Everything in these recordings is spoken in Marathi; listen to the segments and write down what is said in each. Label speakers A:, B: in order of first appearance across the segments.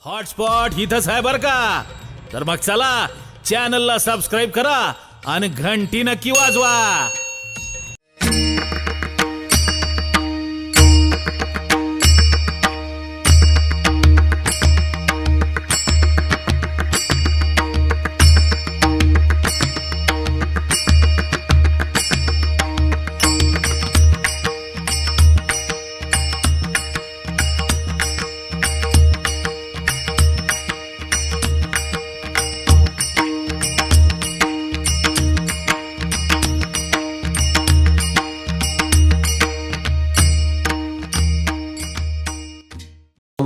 A: हॉटस्पॉट इथंच आहे बर का. तर मग चला चॅनलला सबस्क्राईब करा आणि घंटी नक्की वाजवा.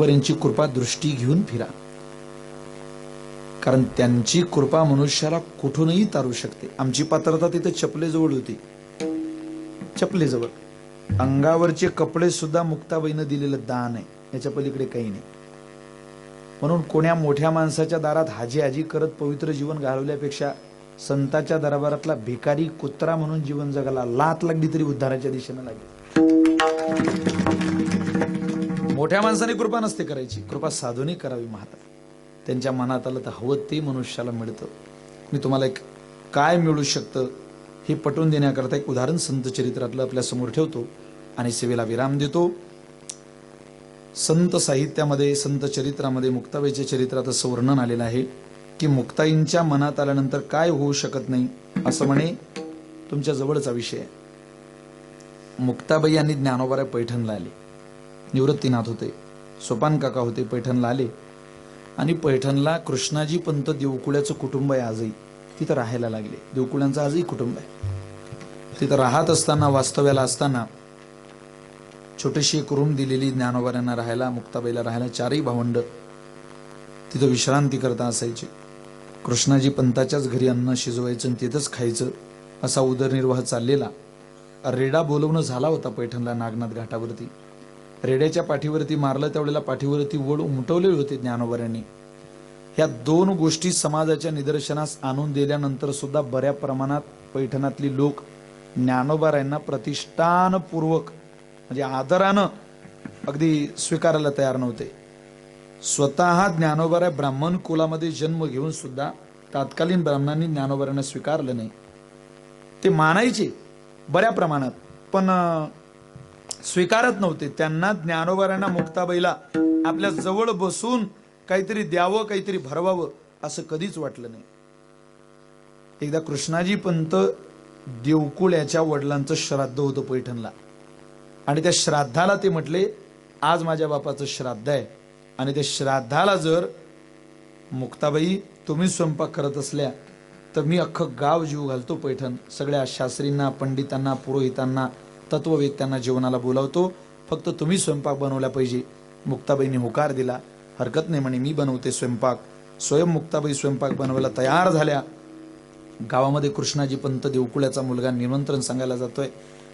B: यांची कृपा दृष्टी घेऊन फिरा, कारण त्यांची कृपा मनुष्याला कुठूनही तारू शकते. आमची पात्रता तिथे चपलेजवळ होती. चपलेजवळ अंगावरचे कपडे सुद्धा मुक्ताबाईनं दिलेलं दान आहे, याच्या पलीकडे काही नाही. म्हणून कोण्या मोठ्या माणसाच्या दारात हाजी हाजी करत पवित्र जीवन घालवल्यापेक्षा संताच्या दरबारातला भिकारी कुत्रा म्हणून जीवन जगाला लात लागली तरी उद्धाराच्या दिशेने लागली. मोठ्या माणसाने कृपा नसते करायची, कृपा साधूने करावी. महात्मा त्यांच्या मनात आलं तर हवं ते मनुष्याला मिळतं. मी तुम्हाला एक काय मिळू शकतं हे पटवून देण्याकरता एक उदाहरण संत चरित्रातलं आपल्या समोर ठेवतो आणि सेवेला विराम देतो. संत साहित्यामध्ये, संत चरित्रामध्ये मुक्ताबाईच्या चरित्रात असं वर्णन आलेलं आहे की मुक्ताईंच्या मनात आल्यानंतर काय होऊ शकत नाही असं म्हणे. तुमच्या जवळचा विषय आहे. मुक्ताबाई आणि ज्ञानोबा पैठणला आले. निवृत्तीनाथ होते, सोपान काका होते, पैठणला आले. आणि पैठणला कृष्णाजी पंत देवकुळ्याचं कुटुंब आहे. आजही तिथं राहायला लागले. देवकुळ्यांचं आजही कुटुंब आहे. तिथं राहत असताना, वास्तव्याला असताना छोटीशी एक रूम दिलेली ज्ञानोबाऱ्यांना राहायला, मुक्ताबाईला राहायला. चारही भावंड तिथं विश्रांती करता असायचे. कृष्णाजी पंताच्याच घरी अन्न शिजवायचं आणि तिथंच खायचं असा उदरनिर्वाह चाललेला. रेडा बोलवणं झाला होता पैठणला नागनाथ घाटावरती. रेड्याच्या पाठीवरती मारलं, त्यावेळेला पाठीवरती वड उमटवले होते ज्ञानोबाऱ्यांनी. ह्या दोन गोष्टी समाजाच्या निदर्शनास आणून दिल्यानंतर सुद्धा बऱ्या प्रमाणात पैठणातली लोक ज्ञानोबाऱ्यांना प्रतिष्ठानपूर्वक म्हणजे आदरानं अगदी स्वीकारायला तयार नव्हते. स्वतः ज्ञानोबाऱ्या ब्राह्मण कुलामध्ये जन्म घेऊन सुद्धा तात्कालीन ब्राह्मणांनी ज्ञानोबाऱ्यांना स्वीकारलं नाही. ते मानायचे बऱ्या प्रमाणात, पण स्वीकारत नव्हते. त्यांना ज्ञानोबाऱ्यांना मुक्ताबाईला आपल्या जवळ बसून काहीतरी द्यावं, काहीतरी भरवावं असं कधीच वाटलं नाही. एकदा कृष्णाजी पंत देवकुळ्याच्या वडिलांचं श्राद्ध होतं पैठणला आणि त्या श्राद्धाला ते म्हटले, आज माझ्या बापाचं श्राद्ध आहे आणि त्या श्राद्धाला जर मुक्ताबाई तुम्ही स्वयंपाक करत असल्या तर मी अख्खं गाव जीव घालतो. पैठण सगळ्या शास्त्रींना, पंडितांना, पुरोहितांना, तत्ववेत्यांना जेवणाला बोलावतो, फक्त तुम्ही स्वयंपाक बनवला पाहिजे. मुक्ताबाईंनी होकार दिला. हरकत नाही म्हणे, मी बनवते स्वयंपाक. स्वयं मुक्ताबाई स्वयंपाक बनवायला तयार झाल्या. गावामध्ये कृष्णाजी पंत देवकुळ्याचा मुलगा निमंत्रण सांगायला जातोय,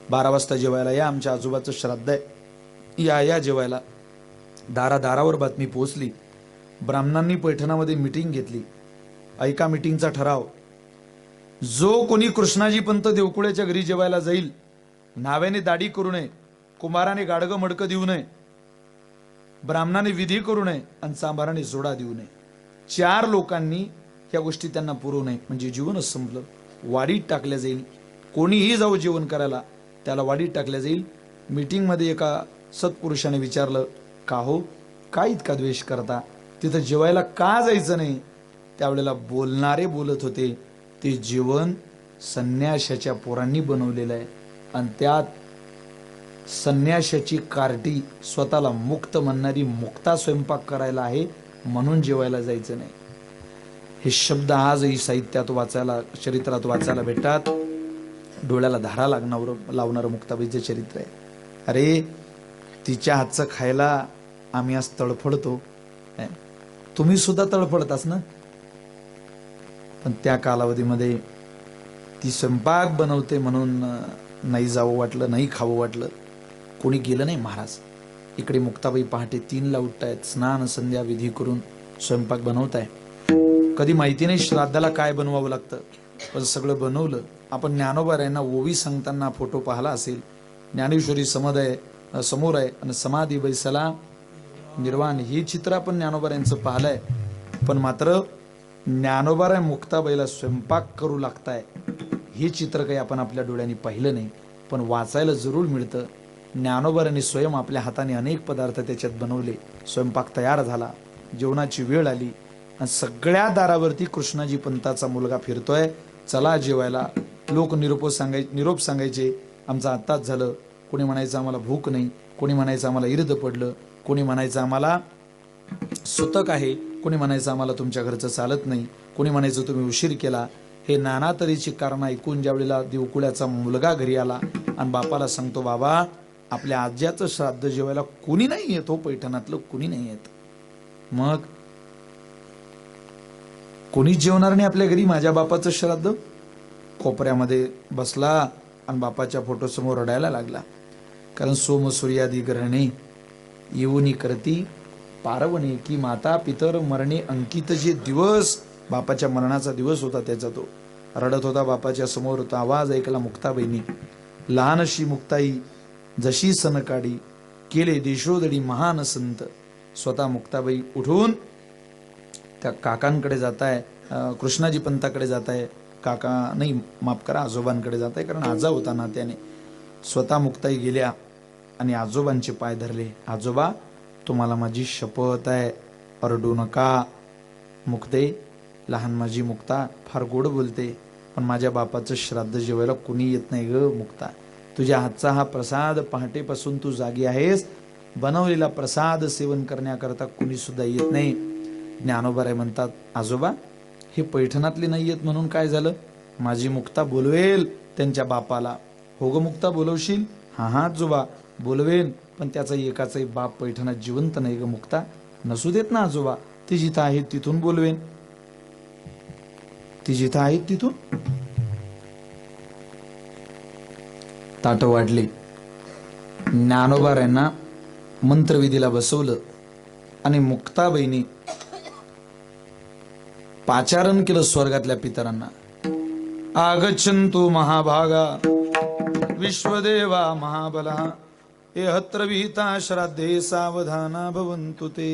B: 12 वाजता जेवायला या, आमच्या आजोबाचं श्राद्ध आहे, या जेवायला. दारादारावर बातमी पोहोचली. ब्राह्मणांनी पैठणामध्ये मीटिंग घेतली. ऐका मीटिंगचा ठराव, जो कोणी कृष्णाजी पंत देवकुळ्याच्या घरी जेवायला जाईल, नाव्याने दाढी करू नये, कुमाराने गाडगं मडकं देऊ नये, ब्राह्मणाने विधी करू नये आणि चांभाराने जोडा देऊ नये. 4 लोकांनी या गोष्टी त्यांना पुरवू नये, म्हणजे जीवनच संपलं. वाडीत टाकल्या जाईल. कोणीही जाऊ जेवण करायला, त्याला वाडीत टाकल्या जाईल. मीटिंगमध्ये एका सत्पुरुषाने विचारलं, का हो, काय इतका द्वेष करता, तिथं जेवायला का जायचं नाही? त्यावेळेला बोलणारे बोलत होते, ते जेवण संन्याशाच्या पोरांनी बनवलेलं आहे आणि त्यात संन्याशाची कार्टी स्वतःला मुक्त म्हणणारी मुक्ता स्वयंपाक करायला आहे, म्हणून जेवायला जायचं नाही. हे शब्द आजही साहित्यात वाचायला, चरित्रात वाचायला भेटतात. डोळ्याला धारा लावणारं मुक्ताबाईचं चरित्र आहे. अरे, तिच्या हातचं खायला आम्ही आज तळफडतो. तुम्ही सुद्धा तळफडतास ना. पण त्या कालावधीमध्ये ती स्वयंपाक बनवते म्हणून नाही जावं वाटलं, नाही खावं वाटलं, कोणी गेलं नाही. महाराज इकडे मुक्ताबाई पहाटे 3ला उठतायत, स्नान संध्या विधी करून स्वयंपाक बनवताय. कधी माहिती नाही श्राद्धाला काय बनवावं लागतं, पण सगळं बनवलं. आपण ज्ञानोबाऱ्यांना ओवी सांगताना फोटो पाहिला असेल. ज्ञानेश्वरी समोर आहे आणि समाधी बैसला निर्वाण ही चित्र आपण ज्ञानोबाऱ्यांचं पाहिलंय. पण मात्र ज्ञानोबाराय मुक्ताबाईला स्वयंपाक करू लागताय हे चित्र काही आपण आपल्या डोळ्यांनी पाहिलं नाही, पण वाचायला जरूर मिळतं. ज्ञानोबारांनी स्वयं आपल्या हाताने अनेक पदार्थ त्याच्यात बनवले. स्वयंपाक तयार झाला, जेवणाची वेळ आली आणि सगळ्या दारावरती कृष्णाजी पंताचा मुलगा फिरतोय, चला जेवायला. लोक निरोप सांगायचे, आमचं आत्ताच झालं. कोणी म्हणायचं आम्हाला भूक नाही, कोणी म्हणायचं आम्हाला इर्द पडलं, कोणी म्हणायचं आम्हाला सुतक आहे, कोणी म्हणायचं आम्हाला तुमच्या घरचं चालत नाही, कोणी म्हणायचं तुम्ही उशीर केला. हे नाना तऱ्हेची कारण ऐकून ज्यावेळेला देवकुळ्याचा मुलगा घरी आला आणि बापाला सांगतो, बाबा आपल्या आज्याचं श्राद्ध जेवायला कोणी नाही येत, हो पैठणातलं कोणी नाही येत. मग कोणीच जेवणार नाही आपल्या घरी माझ्या बापाचं श्राद्ध. कोपऱ्यामध्ये बसला आणि बापाच्या फोटोसमोर रडायला लागला. कारण सोम सूर्यादी ग्रहणे येऊनी करती पारवणे, की माता पितर मरणे अंकित जे दिवस, बापाच्या मरणाचा दिवस होता त्याचा तो रडत होता बापाच्या समोर. तो आवाज ऐकला मुक्ताबाईंनी. लहानशी मुक्ताई जशी सनकाडी केले देशोदडी महान संत. स्वतः मुक्ताबाई उठून त्या काकांकडे जात आहे, कृष्णाजी पंताकडे जात आहे. काका नाही, माफ करा, आजोबांकडे जात आहे, कारण आजा होता ना त्याने. स्वतः मुक्ताई गेल्या आणि आजोबांचे पाय धरले. आजोबा तुम्हाला माझी शपथ आहे, रडू नका. मुक्ते, लहान माझी मुक्ता फार गोड बोलते, पण माझ्या बापाचं श्राद्ध जेवायला कुणी येत नाही ग मुक्ता. तुझ्या हातचा हा प्रसाद, पहाटेपासून तू जागी आहेस, बनवलेला प्रसाद सेवन करण्याकरता कुणी सुद्धा येत नाही. ज्ञानोबाराय म्हणतात, आजोबा हे पैठणातले नाही येत म्हणून काय झालं? माझी मुक्ता बोलवेल त्यांच्या बापाला. हो ग मुक्ता, बोलवशील? हा हा आजोबा बोलवेन, पण त्याचा एकाचाही बाप पैठणात जिवंत नाही ग मुक्ता. नसू देत ना आजोबा, ती जिथं आहे तिथून बोलवेन. ती जिथं आहे तिथून. ताट वाढले. ज्ञानोबारायांना मंत्रविधीला बसवलं आणि मुक्ताबाईंनी पाचारण केलं स्वर्गातल्या पितरांना. आगच्छन्तु महाभागा विश्वदेवा महाबला हे हत्र विहिता श्राद्धे सावधाना भवन्तु ते.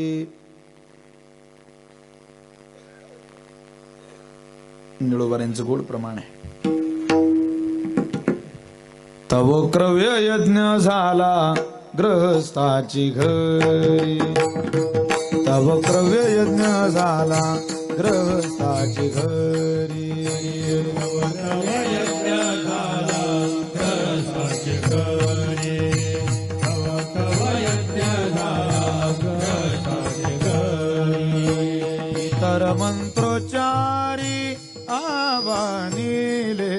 B: निळोबाऱ्यांचं गोड प्रमाण आहे. तव क्रव्य यज्ञ झाला ग्रहस्थाची घरी, तव क्रव्य यज्ञ झाला ग्रहस्थाची घरी. इतर मंत्रोच्चारी आवानिले,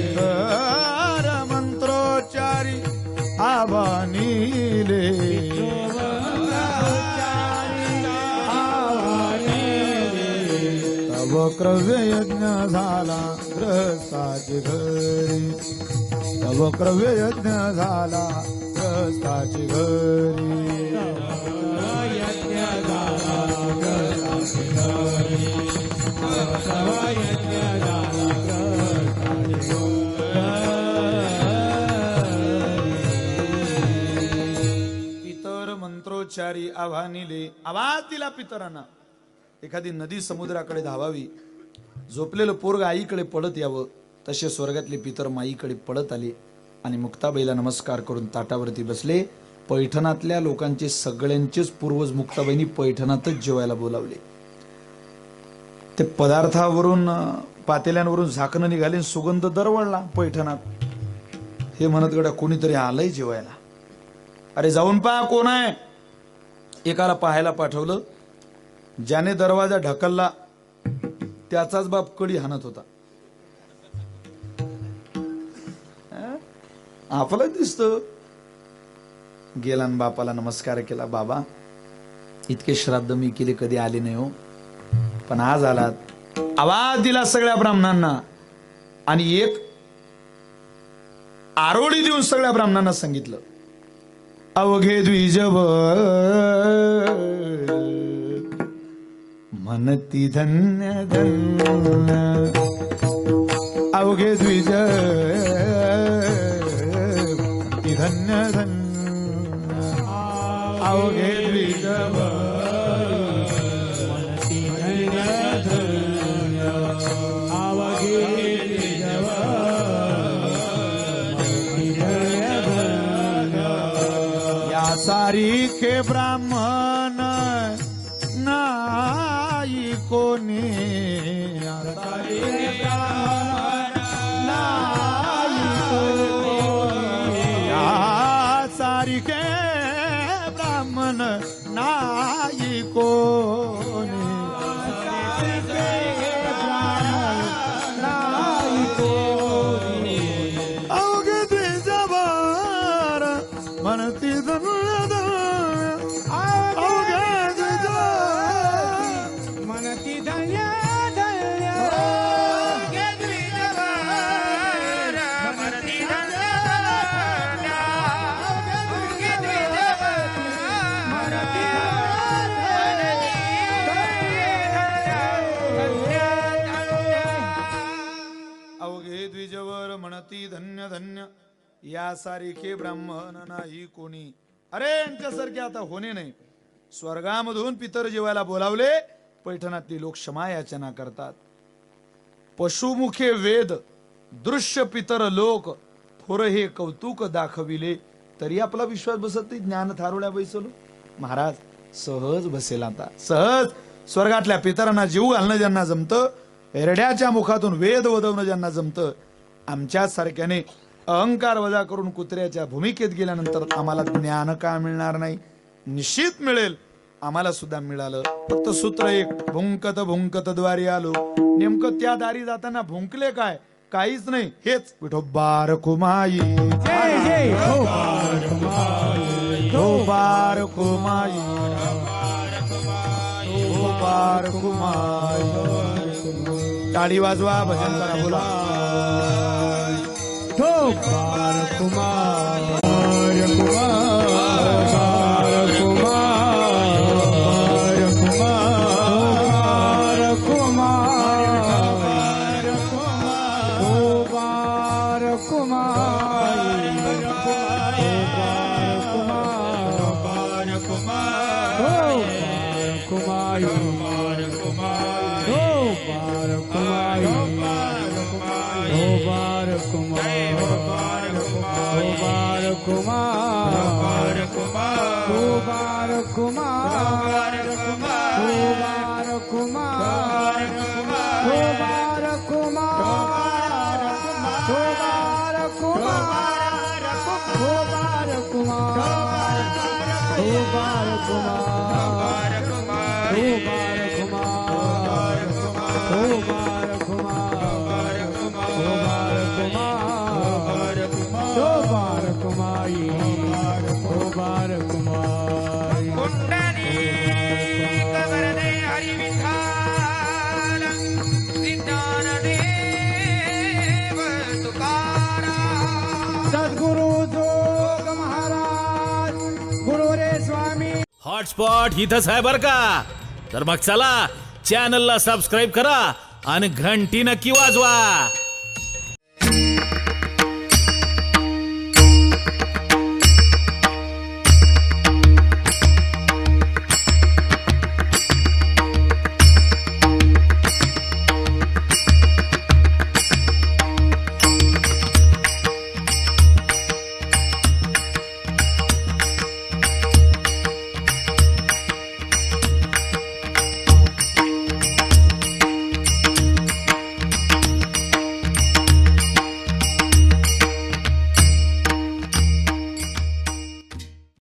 B: इतर मंत्रोच्चारी आवानिले. तव क्रव्य यज्ञ झाला ग्रहस्थाची घरी, तव क्रव्य यज्ञ झाला ग्रहस्थाची घरी. पितर मंत्रोच्चारी आव्हानिले. आवाज दिला पितरांना. एखादी नदी समुद्राकडे धावावी, झोपलेलं पोरग आईकडे पळत यावं, तसे स्वर्गातले पितर माईकडे पळत आले आणि मुक्ताबाईला नमस्कार करून ताटावरती बसले. पैठणातल्या लोकांचे सगळ्यांचेच पूर्वज मुक्ताबाईंनी पैठणातच जेवायला बोलावले. ते पदार्थावरून, पातेल्यांवरून झाकणं निघाले, सुगंध दरवळला पैठणात. हे म्हणत गड्या कोणीतरी आलंय जेवायला. अरे जाऊन पहा कोण आहे. एकाला पाहायला पाठवलं. ज्याने दरवाजा ढकलला त्याचाच बाप कडी हाणत होता. आपला दिसतो. गेला आणि बापाला नमस्कार केला. बाबा इतके श्राद्ध मी केले, कधी आले नाही हो, पण आज आलात. आवाज दिला सगळ्या ब्राह्मणांना आणि एक आरोळी देऊन सगळ्या ब्राह्मणांना सांगितलं, अवघे द्विजवर म्हणती धन्य धन्य, अवघे द्विज धन्य अवघे द्विजवर
C: मनती धन्य धन्य अवघे द्विजवर मनती धन्य धन्य
B: या सारिखे ब्राह्मण नाही कोणी या सारिखे ब्राह्मण नाही कोणी या सारिखे ब्राह्मण नाही कोणी नाही कोणी अवघे द्विजवर म्हणती धन्य अवघे द्विजवर
C: मनती धन्य धन्य अवघे द्विजवर मनती धन्य धन्य अवघे द्विजवर मनती
B: अवघे द्विजवर म्हणती धन्य धन्य या सारिखे ब्राह्मण नाही कोणी. अरे यांच्यासारखे आता होणे नाही. स्वर्गामधून पितर जेवायला बोलावले, पैठणातली लोक क्षमा याचना करतात. पशुमुखे वेद दृश्य पितर लोक थोर हे कौतुक दाखविले, तरी आपला विश्वास बसत नाही. ज्ञान थारोळ्या बैसलो महाराज सहज बसेल. आता सहज स्वर्गातल्या पितरांना जीव घालणं ज्यांना जमतं, एरड्याच्या मुखातून वेद वदवणं ज्यांना जमतं, आमच्या सारख्याने अहंकार वजा करून कुत्र्याच्या भूमिकेत गेल्यानंतर आम्हाला ज्ञान का मिळणार नाही? निश्चित मिळेल. आम्हाला सुद्धा मिळालं. फक्त सूत्र एक, भुंकत भुंकत द्वारी आलो. नेमकं त्या दारी जाताना भुंकले काय? काहीच नाही. हेच विठोबार कुमाई
C: जय जय हो
B: विठोबार कुमाई विठोबार कुमाई. टाळी वाजवा, भजन करा, बोला.
C: कुमार कुमार कुमार कुमार कुमार कुमार कुमार
A: हॉटस्पॉट इथंच आहे बर का. तर मग चला चॅनलला सबस्क्राईब करा आणि घंटी नक्की वाजवा.